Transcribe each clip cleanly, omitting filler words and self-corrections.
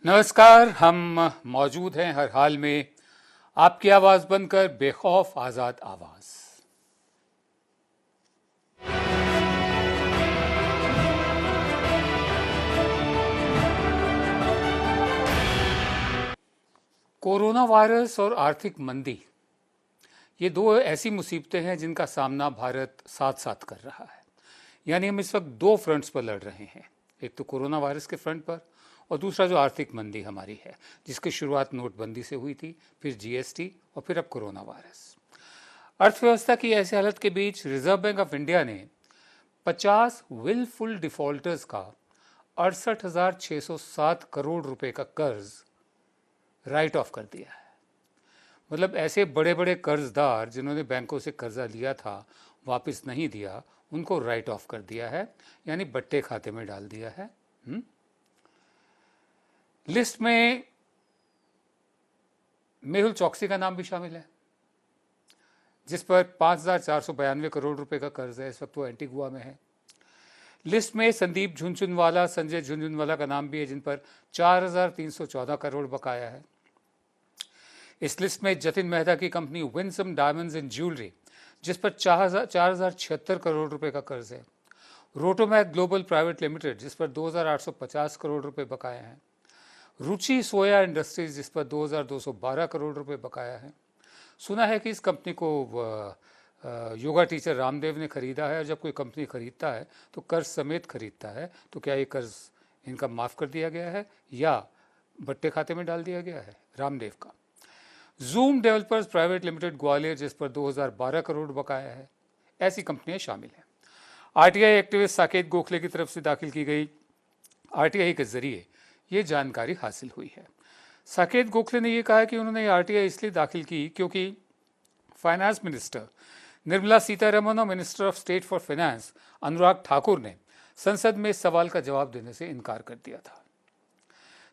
नमस्कार। हम मौजूद हैं हर हाल में आपकी आवाज बनकर, बेखौफ आजाद आवाज। कोरोना वायरस और आर्थिक मंदी, ये दो ऐसी मुसीबतें हैं जिनका सामना भारत साथ साथ कर रहा है। यानी हम इस वक्त दो फ्रंट्स पर लड़ रहे हैं, एक तो कोरोना वायरस के फ्रंट पर और दूसरा जो आर्थिक मंदी हमारी है, जिसकी शुरुआत नोटबंदी से हुई थी, फिर जीएसटी और फिर अब कोरोना वायरस। अर्थव्यवस्था की ऐसी हालत के बीच रिजर्व बैंक ऑफ इंडिया ने 50 विलफुल डिफॉल्टर्स का 68,607 करोड़ रुपए का कर्ज राइट ऑफ कर दिया है। मतलब ऐसे बड़े बड़े कर्जदार जिन्होंने बैंकों से कर्जा लिया था, वापस नहीं दिया, उनको राइट ऑफ कर दिया है, यानी बट्टे खाते में डाल दिया है। लिस्ट में मेहुल चौकसी का नाम भी शामिल है, जिस पर 5,492 करोड़ रुपए का कर्ज है। इस वक्त वो एंटीगुआ में है। लिस्ट में संदीप झुनझुनवाला, संजय झुनझुनवाला का नाम भी है, जिन पर 4,314 करोड़ बकाया है। इस लिस्ट में जतिन मेहता की company Winsome diamonds and jewellery, जिस पर 4,076 करोड़ रुपए का कर्ज है। रोटोमैक ग्लोबल प्राइवेट लिमिटेड, जिस पर 2,850 करोड़ रुपए बकाया हैं। रुचि सोया इंडस्ट्रीज, जिस पर 2,212 करोड़ रुपए बकाया है। सुना है कि इस कंपनी को योगा टीचर रामदेव ने खरीदा है, और जब कोई कंपनी खरीदता है तो कर्ज समेत खरीदता है, तो क्या ये कर्ज इनका माफ़ कर दिया गया है या बट्टे खाते में डाल दिया गया है रामदेव का। Zoom developers private limited Gwalior, जिस पर 2012 करोड़ बकाया है। ऐसी कंपनियां शामिल हैं। आरटीआई एक्टिविस्ट साकेत गोखले की तरफ से दाखिल की गई आरटीआई के जरिए ये जानकारी हासिल हुई है। साकेत गोखले ने यह कहा कि उन्होंने आरटीआई इसलिए दाखिल की क्योंकि फाइनेंस मिनिस्टर निर्मला सीतारमण और minister of state for finance Anurag Thakur ने संसद में इस सवाल का जवाब देने से इनकार कर दिया था।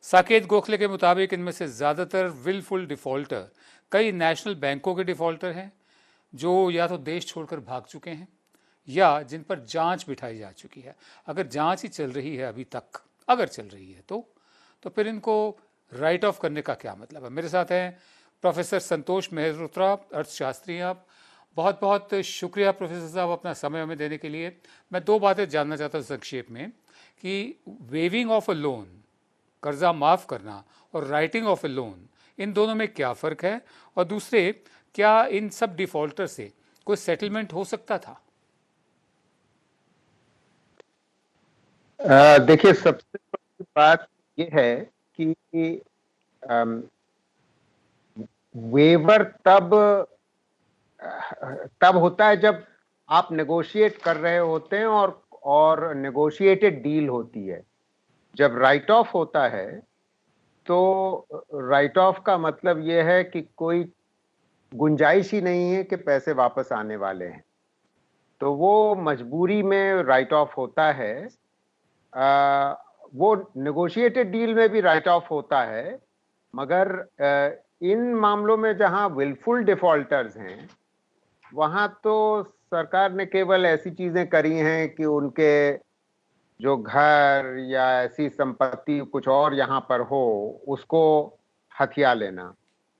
साकेत गोखले के मुताबिक इनमें से ज़्यादातर विलफुल डिफॉल्टर कई नेशनल बैंकों के डिफॉल्टर हैं, जो या तो देश छोड़कर भाग चुके हैं या जिन पर जांच बिठाई जा चुकी है। अगर जांच ही चल रही है अभी तक, अगर चल रही है तो फिर इनको राइट ऑफ करने का क्या मतलब है। मेरे साथ हैं प्रोफेसर संतोष मेहरोत्रा, अर्थशास्त्री। आप बहुत बहुत शुक्रिया प्रोफेसर साहब अपना समय हमें देने के लिए। मैं दो बातें जानना चाहता हूँ संक्षेप में कि वेविंग ऑफ अ लोन, कर्जा माफ़ करना, और राइटिंग ऑफ ए लोन, इन दोनों में क्या फ़र्क है, और दूसरे, क्या इन सब डिफ़ॉल्टर से कोई सेटलमेंट हो सकता था? देखिए, सबसे पहली बात ये है कि वेवर तब होता है जब आप नेगोशिएट कर रहे होते हैं और नेगोशिएटेड डील होती है। जब राइट ऑफ होता है तो राइट ऑफ का मतलब यह है कि कोई गुंजाइश ही नहीं है कि पैसे वापस आने वाले हैं, तो वो मजबूरी में राइट ऑफ होता है। वो नेगोशिएटेड डील में भी राइट ऑफ होता है, मगर इन मामलों में जहां विलफुल डिफॉल्टर्स हैं, वहां तो सरकार ने केवल ऐसी चीजें करी हैं कि उनके जो घर या ऐसी संपत्ति कुछ और यहां पर हो, उसको हथिया लेना,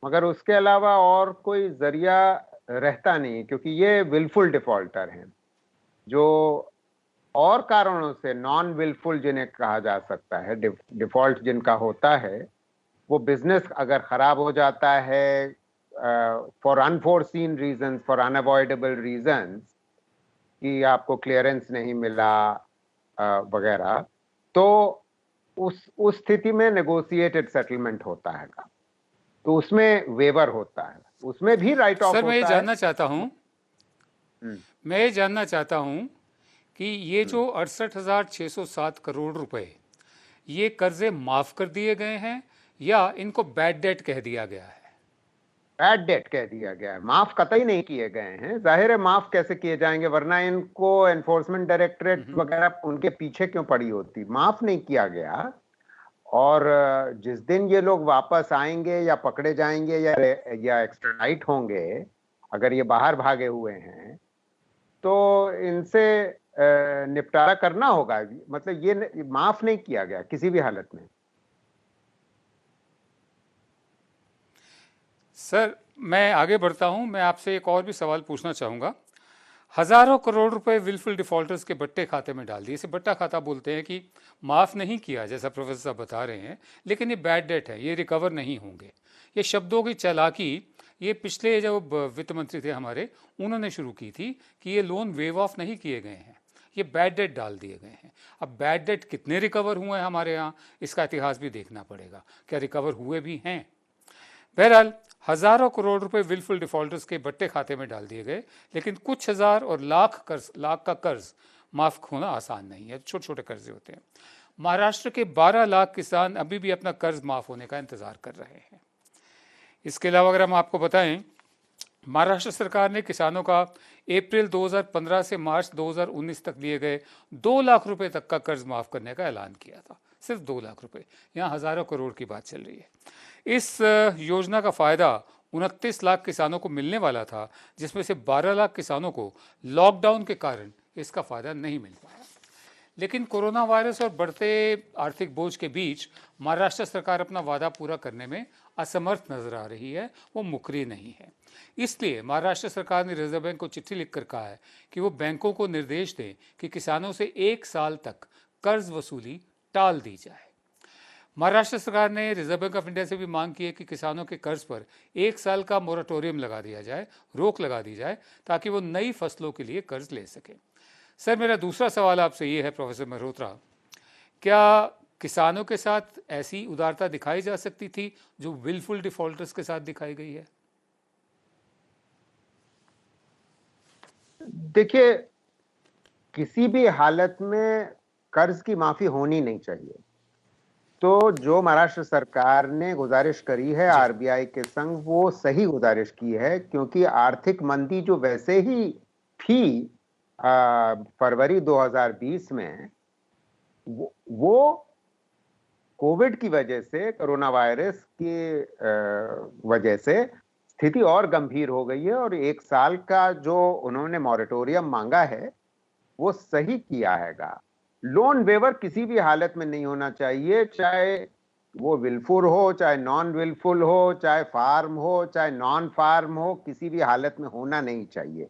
मगर उसके अलावा और कोई जरिया रहता नहीं, क्योंकि ये विलफुल डिफॉल्टर हैं जो और कारणों से नॉन विलफुल जिन्हें कहा जा सकता है, डिफॉल्ट जिनका होता है, वो बिजनेस अगर खराब हो जाता है for unforeseen reasons, for unavoidable reasons, कि आपको क्लियरेंस नहीं मिला वगैरह, तो उस स्थिति में नेगोशिएटेड सेटलमेंट होता है, तो उसमें वेवर होता है, उसमें भी राइट ऑफ सर, मैं ये होता जानना है। चाहता हूँ मैं ये जानना चाहता हूँ कि ये जो 68,607 करोड़ रुपए ये कर्जे माफ़ कर दिए गए हैं या इनको बैड डेट कह दिया गया है? बैड डेट कह दिया गया है, माफ कतई नहीं किए गए हैं। जाहिर है माफ कैसे किए जाएंगे, वरना इनको एनफोर्समेंट डायरेक्टरेट वगैरह उनके पीछे क्यों पड़ी होती। माफ नहीं किया गया, और जिस दिन ये लोग वापस आएंगे या पकड़े जाएंगे या एक्स्ट्राडाइट होंगे, अगर ये बाहर भागे हुए हैं, तो इनसे निपटारा करना होगा। मतलब ये माफ नहीं किया गया किसी भी हालत में। सर, मैं आगे बढ़ता हूं। मैं आपसे एक और भी सवाल पूछना चाहूँगा। हज़ारों करोड़ रुपए विलफुल डिफ़ॉल्टर्स के बट्टे खाते में डाल दिए। इसे बट्टा खाता बोलते हैं कि माफ़ नहीं किया, जैसा प्रोफेसर साहब बता रहे हैं, लेकिन ये बैड डेट है, ये रिकवर नहीं होंगे। ये शब्दों की चालाकी ये पिछले जो वित्त मंत्री थे हमारे, उन्होंने शुरू की थी कि ये लोन वेव ऑफ नहीं किए गए हैं, ये बैड डेट डाल दिए गए हैं। अब बैड डेट कितने रिकवर हुए हैं हमारे यहाँ, इसका इतिहास भी देखना पड़ेगा। क्या रिकवर हुए भी हैं? बहरहाल, हजारों करोड़ रुपए विलफुल डिफॉल्टर्स के बट्टे खाते में डाल दिए गए, लेकिन कुछ हजार और लाख का कर्ज माफ होना आसान नहीं है। छोटे छोटे कर्जे होते हैं। महाराष्ट्र के 12 लाख किसान अभी भी अपना कर्ज माफ होने का इंतजार कर रहे हैं। इसके अलावा अगर हम आपको बताएं, महाराष्ट्र सरकार ने किसानों का अप्रैल 2015 से मार्च 2019 तक लिए गए 2 लाख रुपए तक का कर्ज माफ करने का ऐलान किया था। सिर्फ 2 लाख रुपए, यहाँ हजारों करोड़ की बात चल रही है। इस योजना का फायदा 29 लाख किसानों को मिलने वाला था, जिसमें से 12 लाख किसानों को लॉकडाउन के कारण इसका फायदा नहीं मिल पाया। लेकिन कोरोना वायरस और बढ़ते आर्थिक बोझ के बीच महाराष्ट्र सरकार अपना वादा पूरा करने में असमर्थ नजर आ रही है, वो मुकरी नहीं है। इसलिए महाराष्ट्र सरकार ने रिजर्व बैंक को चिट्ठी लिखकर कहा है कि वो बैंकों को निर्देश दें कि किसानों से 1 साल तक कर्ज वसूली टाल दी जाए। महाराष्ट्र सरकार ने रिजर्व बैंक ऑफ इंडिया से भी मांग की है कि किसानों के कर्ज पर 1 साल का मोरेटोरियम लगा दिया जाए, रोक लगा दी जाए, ताकि वो नई फसलों के लिए कर्ज ले सकें। सर, मेरा दूसरा सवाल आपसे ये है प्रोफेसर मल्होत्रा, क्या किसानों के साथ ऐसी उदारता दिखाई जा सकती थी जो विलफुल डिफॉल्टर्स के साथ दिखाई गई है? देखिए, किसी भी हालत में कर्ज की माफी होनी नहीं चाहिए। तो जो महाराष्ट्र सरकार ने गुजारिश करी है आरबीआई के संग, वो सही गुजारिश की है, क्योंकि आर्थिक मंदी जो वैसे ही थी फरवरी 2020 में, वो कोविड की वजह से, कोरोना वायरस की वजह से स्थिति और गंभीर हो गई है। और 1 साल का जो उन्होंने मॉरेटोरियम मांगा है, वो सही किया हैगा। लोन वेवर किसी भी हालत में नहीं होना चाहिए, चाहे वो विलफुल हो, चाहे नॉन विलफुल हो, चाहे फार्म हो, चाहे नॉन फार्म हो, किसी भी हालत में होना नहीं चाहिए।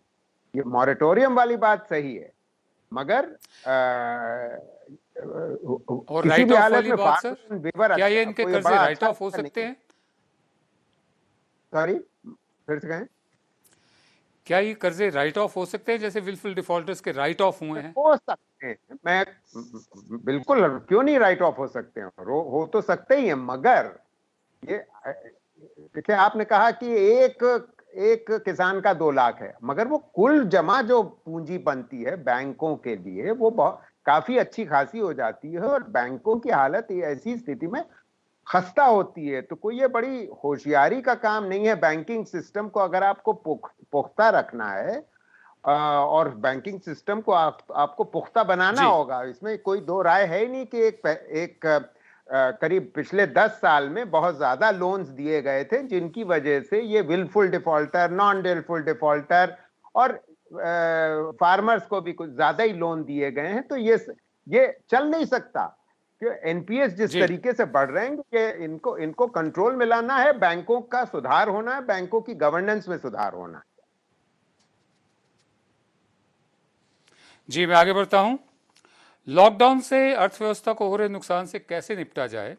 ये मॉरेटोरियम वाली बात सही है, मगर और किसी राइट भी ऑफ हालत वाली में बात फार्म सर, वेवर क्या ये इनके कर्जे राइट ऑफ हो सकते हैं? सॉरी, फिर से कहें। क्या ये कर्जे राइट ऑफ हो सकते हैं, जैसे विलफुल डिफॉल्टर्स के राइट ऑफ हुए हैं? हो सकते हैं, मैं बिल्कुल, क्यों नहीं राइट ऑफ हो सकते हैं, हो तो सकते ही हैं। मगर ये देखिए, आपने कहा कि एक किसान का 2 लाख है, मगर वो कुल जमा जो पूंजी बनती है बैंकों के लिए, वो काफी अच्छी खासी हो जाती है। और बैंकों की हालत ऐसी स्थिति में खस्ता होती है। तो कोई ये बड़ी होशियारी का काम नहीं है। बैंकिंग सिस्टम को अगर आपको पुख्ता रखना है, और बैंकिंग सिस्टम को आपको पुख्ता बनाना होगा, इसमें कोई दो राय है ही नहीं कि एक करीब पिछले 10 साल में बहुत ज्यादा लोन्स दिए गए थे, जिनकी वजह से ये wilful defaulter, non wilful defaulter और फार्मर्स को भी कुछ ज्यादा ही लोन दिए गए हैं। तो ये चल नहीं सकता कि एनपीएस जिस तरीके से बढ़ रहे हैं, कि इनको कंट्रोल में लाना है, बैंकों का सुधार होना है, बैंकों की गवर्नेंस में सुधार होना है। जी, मैं आगे बढ़ता हूं। लॉकडाउन से अर्थव्यवस्था को हो रहे नुकसान से कैसे निपटा जाए,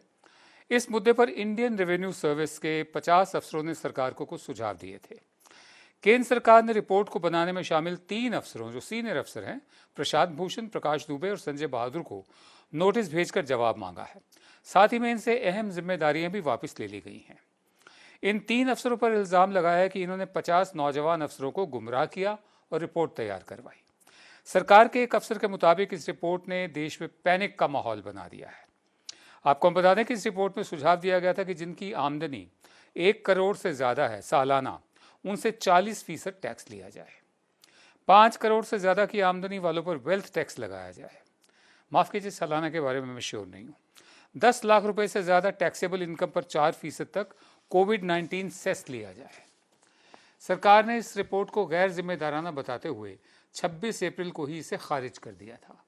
इस मुद्दे पर इंडियन रेवेन्यू सर्विस के 50 अफसरों ने सरकार को कुछ सुझाव दिए थे। केंद्र सरकार ने रिपोर्ट को बनाने में शामिल 3 अफसरों, जो सीनियर अफसर हैं, प्रशांत भूषण, प्रकाश दुबे और संजय बहादुर को नोटिस भेजकर जवाब मांगा है। साथ ही में इनसे अहम जिम्मेदारियां भी वापस ले ली गई हैं। इन 3 अफसरों पर इल्जाम लगाया है कि इन्होंने 50 नौजवान अफसरों को गुमराह किया और रिपोर्ट तैयार करवाई। सरकार के एक अफसर के मुताबिक इस रिपोर्ट ने देश में पैनिक का माहौल बना दिया है। आपको हम बता दें कि इस रिपोर्ट में सुझाव दिया गया था कि जिनकी आमदनी 1 करोड़ से ज़्यादा है सालाना, उनसे 40% टैक्स लिया जाए। 5 करोड़ से ज़्यादा की आमदनी वालों पर वेल्थ टैक्स लगाया जाए। माफ़ कीजिए, सालाना के बारे में मैं श्योर नहीं हूँ। 10 लाख रुपए से ज़्यादा टैक्सेबल इनकम पर 4% तक कोविड-19 सेस लिया जाए। सरकार ने इस रिपोर्ट को गैर जिम्मेदाराना बताते हुए 26 अप्रैल को ही इसे खारिज कर दिया था।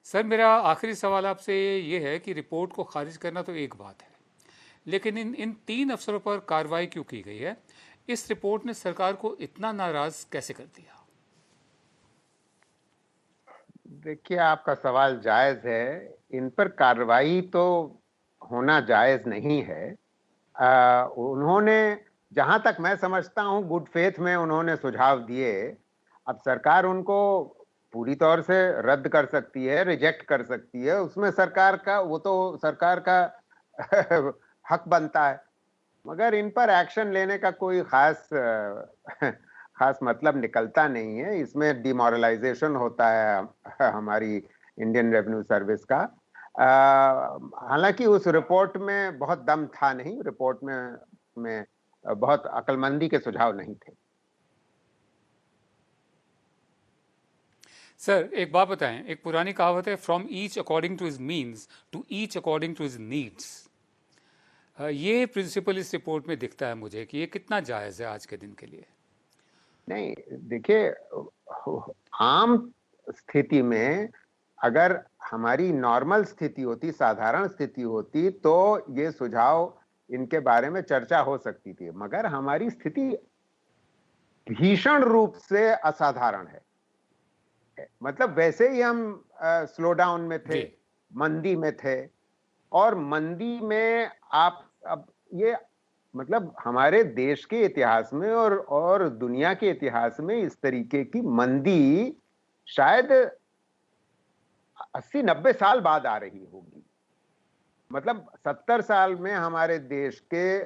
सर, मेरा आखिरी सवाल आपसे ये है कि रिपोर्ट को खारिज करना तो एक बात है, लेकिन इन 3 अफसरों पर कार्रवाई क्यों की गई है? इस रिपोर्ट ने सरकार को इतना नाराज कैसे कर दिया? देखिए, आपका सवाल जायज है। इन पर कार्रवाई तो होना जायज नहीं है। उन्होंने, जहां तक मैं समझता हूं, गुड फेथ में उन्होंने सुझाव दिए। अब सरकार उनको पूरी तौर से रद्द कर सकती है, रिजेक्ट कर सकती है, उसमें सरकार का, वो तो सरकार का हक बनता है। मगर इन पर एक्शन लेने का कोई खास खास मतलब निकलता नहीं है। इसमें डिमोरलाइजेशन होता है हमारी इंडियन रेवेन्यू सर्विस का। हालांकि उस रिपोर्ट में बहुत दम था नहीं, रिपोर्ट में बहुत अक्लमंदी के सुझाव नहीं थे। सर, एक बात बताएं, एक पुरानी कहावत है, from each according to his means to each according to his needs. ये प्रिंसिपल इस रिपोर्ट में दिखता है मुझे कि ये कितना जायज़ है आज के दिन के लिए। नहीं, देखिए, आम स्थिति में अगर हमारी नॉर्मल स्थिति होती, साधारण स्थिति होती, तो ये सुझाव, इनके बारे में चर्चा हो सकती थी। मगर हमारी स्थिति भीषण रूप से असाधारण है। मतलब वैसे ही हम स्लो डाउन में थे, मंदी में थे, और मंदी में आप, अब ये मतलब हमारे देश के इतिहास में और दुनिया के इतिहास में इस तरीके की मंदी शायद 80-90 साल बाद आ रही होगी। मतलब 70 साल में हमारे देश के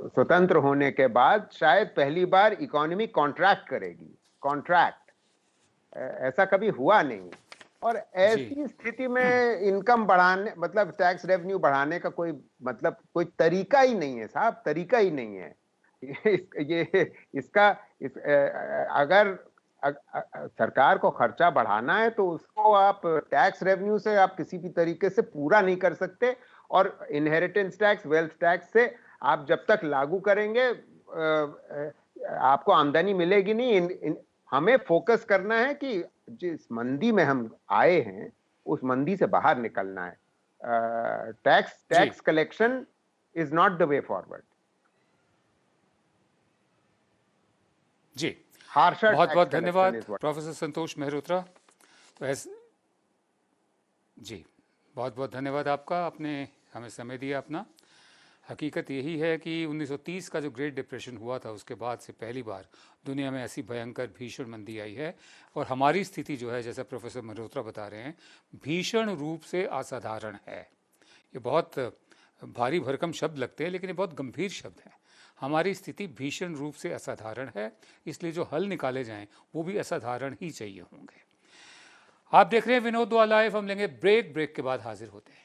स्वतंत्र होने के बाद शायद पहली बार इकोनॉमी कॉन्ट्रैक्ट करेगी। कॉन्ट्रैक्ट ऐसा कभी हुआ नहीं। और ऐसी स्थिति में इनकम बढ़ाने, मतलब टैक्स रेवेन्यू बढ़ाने का कोई मतलब, कोई तरीका ही नहीं है साहब, तरीका ही नहीं है। अगर सरकार को खर्चा बढ़ाना है तो उसको आप टैक्स रेवेन्यू से आप किसी भी तरीके से पूरा नहीं कर सकते। और इनहेरिटेंस टैक्स, वेल्थ टैक्स से आप जब तक लागू करेंगे आपको आमदनी मिलेगी नहीं। हमें फोकस करना है कि जिस मंदी में हम आए हैं उस मंदी से बाहर निकलना है। Tax collection is not the way forward. जी, हार्शर बहुत बहुत टैक्स धन्यवाद कलेक्शन प्रोफेसर संतोष मेहरोत्रा। तो जी, बहुत बहुत धन्यवाद आपका, आपने हमें समय दिया अपना। हकीकत यही है कि 1930 का जो ग्रेट डिप्रेशन हुआ था, उसके बाद से पहली बार दुनिया में ऐसी भयंकर भीषण मंदी आई है। और हमारी स्थिति जो है, जैसा प्रोफेसर मेहरोत्रा बता रहे हैं, भीषण रूप से असाधारण है। ये बहुत भारी भरकम शब्द लगते हैं, लेकिन ये बहुत गंभीर शब्द हैं। हमारी स्थिति भीषण रूप से असाधारण है, इसलिए जो हल निकाले जाएं वो भी असाधारण ही चाहिए होंगे। आप देख रहे हैं विनोद दुआ लाइव। हम लेंगे ब्रेक के बाद हाजिर होते हैं।